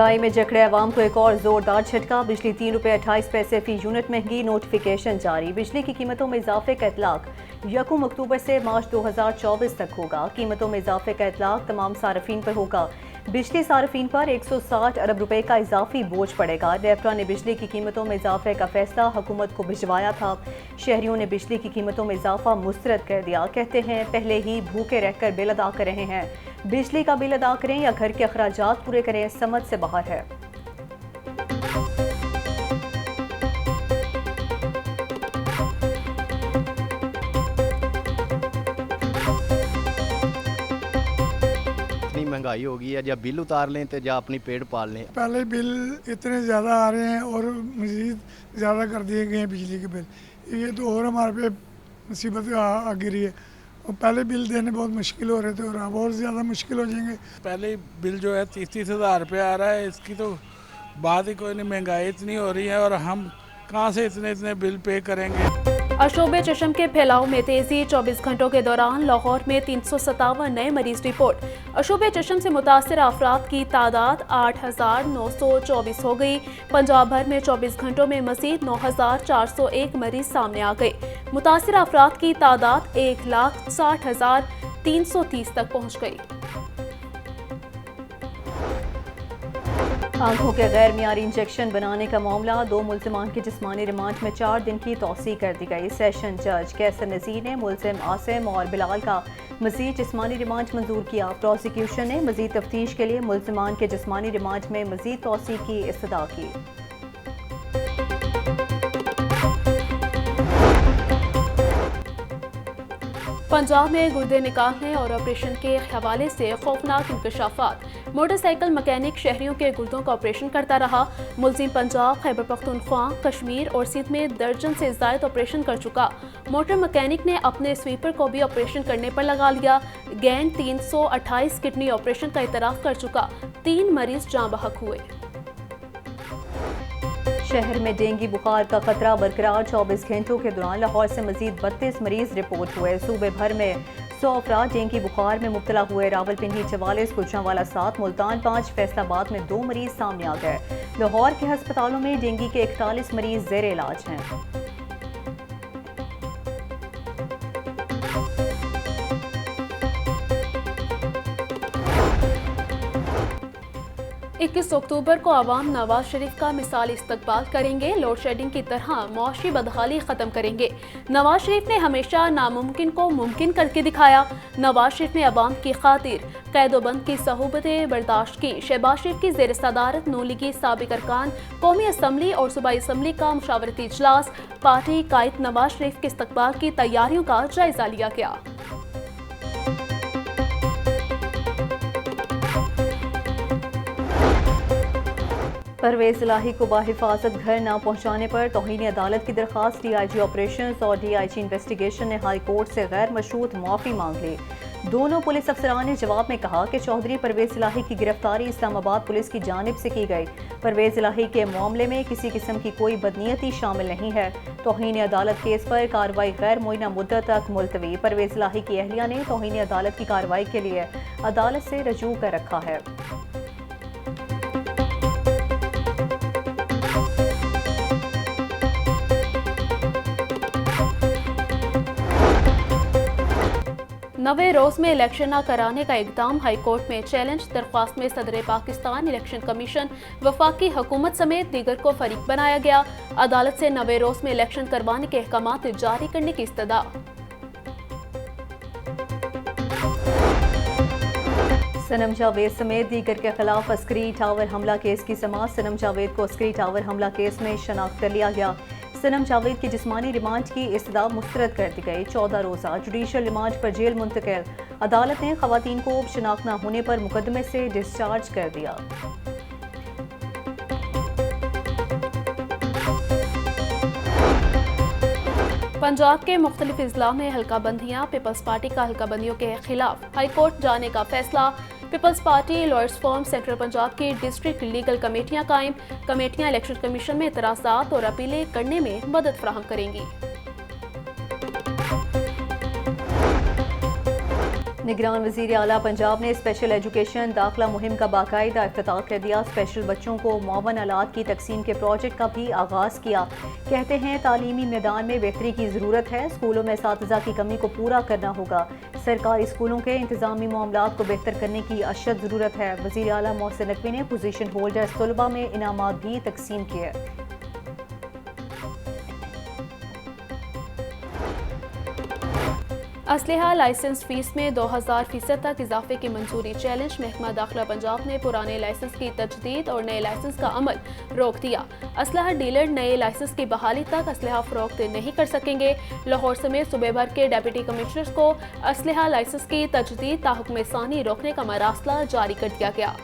महंगाई में जकड़े अवाम को एक और जोरदार झटका। बिजली ₹3.28 फी यूनिट महंगी, नोटिफिकेशन जारी। बिजली की कीमतों में इजाफे का इतलाक 1 अक्टूबर से मार्च 2024 तक होगा। कीमतों में इजाफे का इतलाक तमाम सार्फिन पर होगा। बिजली सार्फिन पर 160 अरब रुपए का इजाफी बोझ पड़ेगा। नेफ्रा ने बिजली की कीमतों में इजाफे का फैसला हुकूमत को भिजवाया था। शहरियों ने बिजली की कीमतों में इजाफा मुस्तरद कर दिया। कहते हैं पहले ही भूखे रहकर बिल अदा कर रहे हैं। बिजली का बिल अदा करें या घर के अखराजात पूरे करें, समझ से बाहर है। महंगाई हो गई है, या बिल उतार लें तो या अपनी पेट पाल लें। पहले बिल इतने ज़्यादा आ रहे हैं और मज़ीद ज़्यादा कर दिए गए हैं बिजली के बिल। ये तो और हमारे पे मुसीबत आ गिरी है। और पहले बिल देने बहुत मुश्किल हो रहे थे और अब और ज़्यादा मुश्किल हो जाएंगे। पहले बिल जो है 30-30 हज़ार रुपये आ रहा है, इसकी तो बात ही कोई नहीं। महंगाई इतनी हो रही है और हम कहाँ से इतने बिल पे करेंगे। अशोबे चशम के फैलाव में तेजी, 24 घंटों के दौरान लाहौर में 357 नए मरीज रिपोर्ट। अशोबे चशम से मुतासर अफराद की तादाद 8,924 हो गई। पंजाब भर में 24 घंटों में मजीद 9,401 मरीज सामने आ गए। मुतासर अफराद की तादाद 1,60,330 तक पहुँच गई। आंखों के गैर मियारी इंजेक्शन बनाने का मामला, 2 मुल्जिमान की जिस्मानी रिमांड में 4 दिन की तौसीह कर दी गई। सेशन जज कैसर नज़ीर ने मुल्जिम आसिम और बिलाल का मजीद जिस्मानी रिमांड मंजूर किया। प्रोसिक्यूशन ने मजीद तफ्तीश के लिए मुल्जिमान के जिस्मानी रिमांड में मजीद तौसीह की इस्तदा की। पंजाब में गुर्दे निकालने और ऑपरेशन के हवाले से खौफनाक इंकशाफात। मोटरसाइकिल मैकेनिक शहरियों के गुर्दों का ऑपरेशन करता रहा। मुल्जिम पंजाब, खैबर पख्तूनख्वा, कश्मीर और सिंध में दर्जन से ज़ायद ऑपरेशन कर चुका। मोटर मैकेनिक ने अपने स्वीपर को भी ऑपरेशन करने पर लगा लिया। गैंग 328 किडनी ऑपरेशन का इतराफ़ कर चुका। 3 मरीज जाँ बहक हुए। शहर में डेंगू बुखार का खतरा बरकरार, 24 घंटों के दौरान लाहौर से मजीद 32 मरीज रिपोर्ट हुए। सूबे भर में 100 अफराद डेंगू बुखार में मुब्तला हुए। रावलपिंडी 44, गुजरांवाला 7, मुल्तान 5, फैसलाबाद में 2 मरीज सामने आ गए। लाहौर के हस्पतालों में डेंगू के 41 मरीज जेर इलाज हैं। 21 अक्टूबर को अवाम नवाज शरीफ का मिसाली इस्तकबाल करेंगे। लोड शेडिंग की तरह मुआशी बदहाली ख़त्म करेंगे। नवाज शरीफ ने हमेशा नामुमकिन को मुमकिन करके दिखाया। नवाज शरीफ ने अवाम की खातिर कैदोबंद की सहूबतें बर्दाश्त की। शहबाज शरीफ की ज़ेर सदारत नूलीगी साबिक अरकान, कौमी असम्बली और सूबाई असम्बली का मुशावरती इजलास। पार्टी कायद नवाज शरीफ के इस्तकबाल की तैयारियों का जायजा लिया गया। परवेज इलाही को बाहिफाजत घर न पहुंचाने पर तौहीन अदालत की दरखास्त। DIG ऑपरेशंस और DIG इन्वेस्टिगेशन ने हाई कोर्ट से गैर मशरूत माफ़ी मांग ली। दोनों पुलिस अफसरान ने जवाब में कहा कि चौधरी परवेज इलाही की गिरफ्तारी इस्लामाबाद पुलिस की जानिब से की गई। परवेज इलाही के मामले में किसी किस्म की कोई बदनीयती शामिल नहीं है। तौहीन अदालत केस पर कार्रवाई गैर मुइना मुद्दत तक मुलतवी। परवेज इलाही की अहलिया ने तौहीन अदालत की कार्रवाई के लिए अदालत से रजू कर रखा है। नवे रोज में इलेक्शन न कराने का इकदाम, हाई कोर्ट में चैलेंज। दरख्वास्त में सदर पाकिस्तान, इलेक्शन कमीशन, वफाकी हुकूमत समेत दीगर को फरीक बनाया गया। अदालत से नवे रोज में इलेक्शन करवाने के अहकामात जारी करने की इस्तदा। सनम जावेद समेत दीगर के खिलाफ अस्करी टावर हमला केस की समाअत। सनम जावेद को अस्करी टावर हमला केस में शनाख्त कर लिया गया। सनम जावेद की जिस्मानी रिमांड की इस्तदा मुस्तरद कर दी गई। 14 रोज़ा जुडिशल रिमांड पर जेल मुंतकिल। अदालत ने खवातीन को शनाख्त न होने पर मुकदमे से डिस्चार्ज कर दिया। पंजाब के मुख्तलिफ अजला में हल्का बंदियाँ। पीपल्स पार्टी का हल्का बंदियों के खिलाफ हाई कोर्ट जाने का फैसला। Peoples party, lawyers form, central Punjab की डिस्ट्रिक्ट लीगल कमेटियां कायम। कमेटियां इलेक्शन कमीशन में एतराज़ात और अपीलें करने में मदद फराहम करेंगी। निगरान वज़ीर आला पंजाब ने स्पेशल एजुकेशन दाखिला मुहिम का बाकायदा इफ्तिताह कर दिया। स्पेशल बच्चों को मुआवन आलात की तकसीम के प्रोजेक्ट का भी आगाज़ किया। कहते हैं तालीमी मैदान में बेहतरी की ज़रूरत है, स्कूलों में असातिज़ा की कमी को पूरा करना होगा। सरकारी स्कूलों के इंतज़ामी मामलात को बेहतर करने की अशद ज़रूरत है। वज़ीर आला मोहसिन नकवी ने पोजीशन होल्डर्स तलबा में इनामात भी तकसीम किए। असलहा लाइसेंस फीस में 2000% तक इजाफे की मंजूरी चैलेंज। महकमा दाखिला पंजाब ने पुराने लाइसेंस की तजदीद और नए लाइसेंस का अमल रोक दिया। असलहा डीलर नए लाइसेंस की बहाली तक असलहा फरोख्त नहीं कर सकेंगे। लाहौर समेत सूबे भर के डिप्टी कमिश्नर्स को असलहा लाइसेंस की तजदीद ताहुक्म सानी रोकने का मरासला जारी कर दिया गया।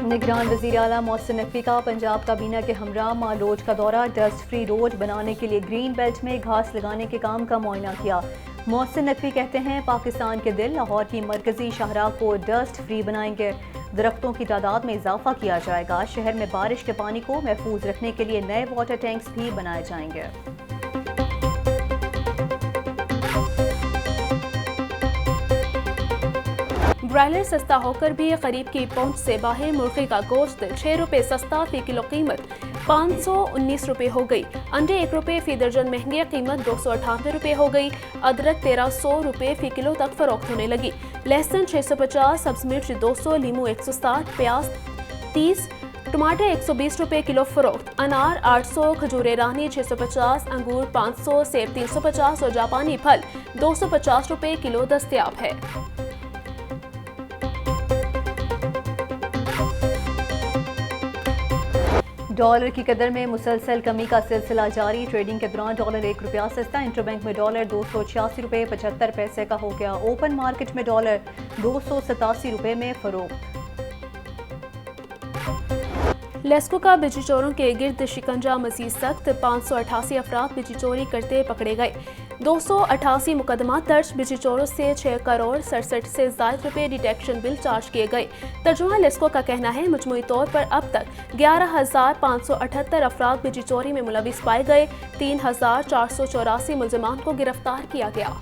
निगरान वज़ीर आला मोहसिन नकवी का पंजाब काबीना के हमरा मालोज का दौरा। डस्ट फ्री रोड बनाने के लिए ग्रीन बेल्ट में घास लगाने के काम का मुआयना किया। मोहसिन नकवी कहते हैं पाकिस्तान के दिल लाहौर की मरकजी शाहराह को डस्ट फ्री बनाएंगे। दरख्तों की तादाद में इजाफा किया जाएगा। शहर में बारिश के पानी को महफूज रखने के लिए नए वाटर टैंक्स भी बनाए जाएंगे। ब्रायलर सस्ता होकर भी गरीब की पहुंच से बाहर। मुर्गी का गोश्त 6 रुपये सस्ता, फी किलो कीमत 519 रुपये हो गई। अंडे 1 रुपये फी दर्जन महंगे, कीमत 298 रुपये हो गई। अदरक 1300 रुपये फी किलो तक फरोख्त होने लगी। लहसुन 650, सब्ज मिर्च 200, लीमू 160, प्याज 30, टमाटर 120 रुपये किलो फरोख्त। अनार 800, खजूर ईरानी 650, अंगूर 500, सेब 350 और जापानी फल 250 रुपये किलो दस्तयाब है। डॉलर की कदर में मुसलसल कमी का सिलसिला जारी। ट्रेडिंग के दौरान डॉलर 1 रुपया सस्ता। इंटरबैंक में डॉलर 286 रुपये 75 पैसे का हो गया। ओपन मार्केट में डॉलर 287 रुपये में फरोख्त। लेस्को का बिजली चोरों के गिर्द शिकंजा मजीद सख्त। 588 अफराद बिजली चोरी करते पकड़े गए। 288 मुकदमा दर्ज। बिजली चोरों से 6 करोड़ 67 से ज्यादा रुपए डिटेक्शन बिल चार्ज किए गए। तर्जुमा लेस्को का कहना है मजमूई तौर पर अब तक 11,578 अफराद बिजली चोरी में मुलविस पाए गए। 3,484 मुलजमान को गिरफ्तार किया गया।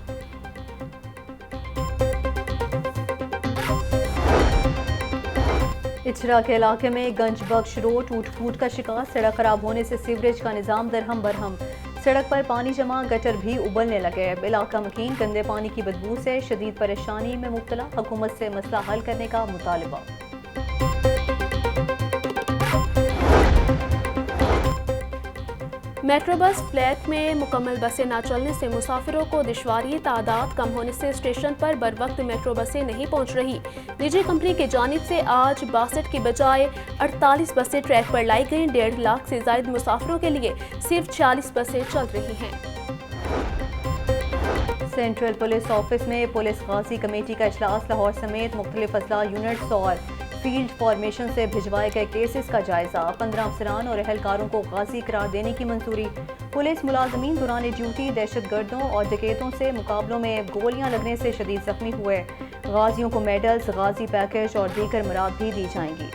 इचरा के इलाके में गंज बख्श रोड टूट फूट का शिकार। सड़क खराब होने से सीवरेज का निजाम दरहम बरहम। सड़क पर पानी जमा, गटर भी उबलने लगे। इलाका मकीन गंदे पानी की बदबू से शदीद परेशानी में मुब्तला। हुकूमत से मसला हल करने का मुतालबा। मेट्रो बस फ्लैट में मुकम्मल बसें न चलने से मुसाफिरों को दुश्वारी। तादाद कम होने से स्टेशन पर बर वक्त मेट्रो बसें नहीं पहुंच रही। निजी कंपनी की जानिब से आज 62 की बजाय 48 बसें ट्रैक पर लाई गईं। 1.5 लाख से ज्यादा मुसाफिरों के लिए सिर्फ 40 बसें चल रही हैं। सेंट्रल पुलिस ऑफिस में पुलिस गाजी कमेटी का इजलास। लाहौर समेत मुख्तलिफ अजला यूनिट्स और फील्ड फॉर्मेशन से भिजवाए गए केसेस का जायजा। 15 अफसरान और अहलकारों को गाजी करार देने की मंजूरी। पुलिस मुलाजमीन दौरान ड्यूटी दहशतगर्दों और डकैतों से मुकाबलों में गोलियां लगने से शदीद जख्मी हुए। गाजियों को मेडल्स, गाजी पैकेज और दीगर मराद भी दी जाएंगी।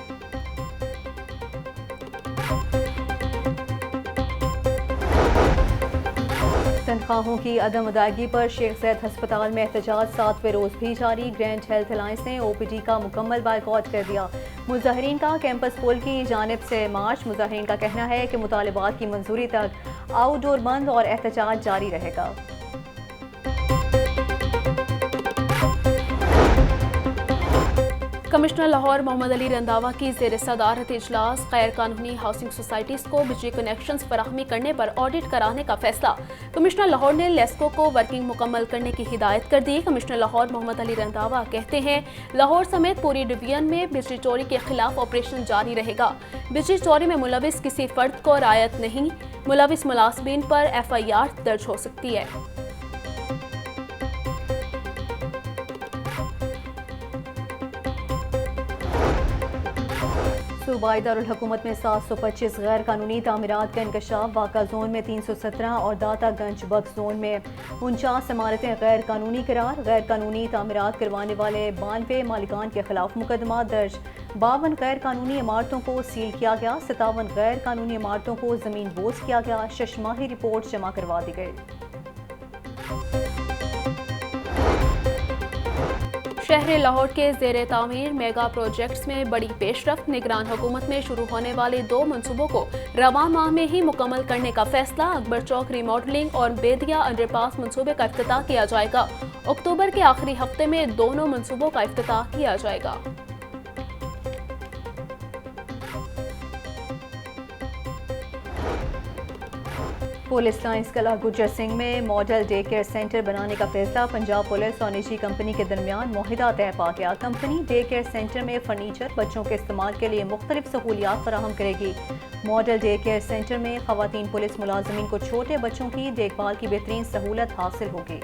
तनख्वाहों की अदम अदायगी पर शेख ज़ैद हस्पताल में एहतजाज 7वें रोज़ भी जारी। ग्रैंड हेल्थ अलायंस ने OPD का मुकम्मल बायकॉट कर दिया। मुजाहिरीन का कैंपस पुल की जानिब से मार्च। मुजाहिरीन का कहना है कि मुतालिबात की मंजूरी तक आउटडोर बंद और एहतजाज जारी रहेगा। कमिश्नर लाहौर मोहम्मद अली रंधावा की ज़ेर सदारत इजलास। गैर कानूनी हाउसिंग सोसाइटीज़ को बिजली कनेक्शंस फराहमी करने पर ऑडिट कराने का फैसला। कमिश्नर लाहौर ने लेस्को को वर्किंग मुकम्मल करने की हिदायत कर दी। कमिश्नर लाहौर मोहम्मद अली रंधावा कहते हैं लाहौर समेत पूरी डिवीजन में बिजली चोरी के खिलाफ ऑपरेशन जारी रहेगा। बिजली चोरी में मुलविस किसी फर्द को रायत नहीं। मुलविस मुलाजमीन पर FIR दर्ज हो सकती है। सूबाई दारुल हुकूमत में 725 गैर कानूनी तामीरात का इंकशाफ। वाक़ा जोन में 317 और दातागंज बक्स जोन में 49 इमारतें गैर कानूनी करार। गैर कानूनी तामीरात करवाने वाले 92 मालिकान के खिलाफ मुकदमा दर्ज। 52 गैर कानूनी इमारतों को सील किया गया। 57 गैर कानूनी इमारतों को ज़मीन बोझ किया गया। शशमाही रिपोर्ट जमा करवा दी गई। शहर लाहौर के ज़ेरे तामीर मेगा प्रोजेक्ट्स में बड़ी पेशरफ्त। निगरान हुकूमत में शुरू होने वाले 2 मनसूबों को रवां माह में ही मुकम्मल करने का फैसला। अकबर चौक रिमॉडलिंग और बेदिया अंडरपास मनसूबे का इफ्तिताह किया जाएगा। अक्टूबर के आखिरी हफ्ते में दोनों मनसूबों का इफ्तिताह किया जाएगा। पुलिस लाइन्स कला गुज्जर सिंह में मॉडल डे केयर सेंटर बनाने का फैसला। पंजाब पुलिस और निजी कंपनी के दरमियान मुआहिदा तय पा गया। कंपनी डे केयर सेंटर में फर्नीचर बच्चों के इस्तेमाल के लिए मुख्तलिफ सहूलियात फराहम करेगी। मॉडल डे केयर सेंटर में खवातीन पुलिस मुलाजमीन को छोटे बच्चों की देखभाल की बेहतरीन सहूलत हासिल होगी।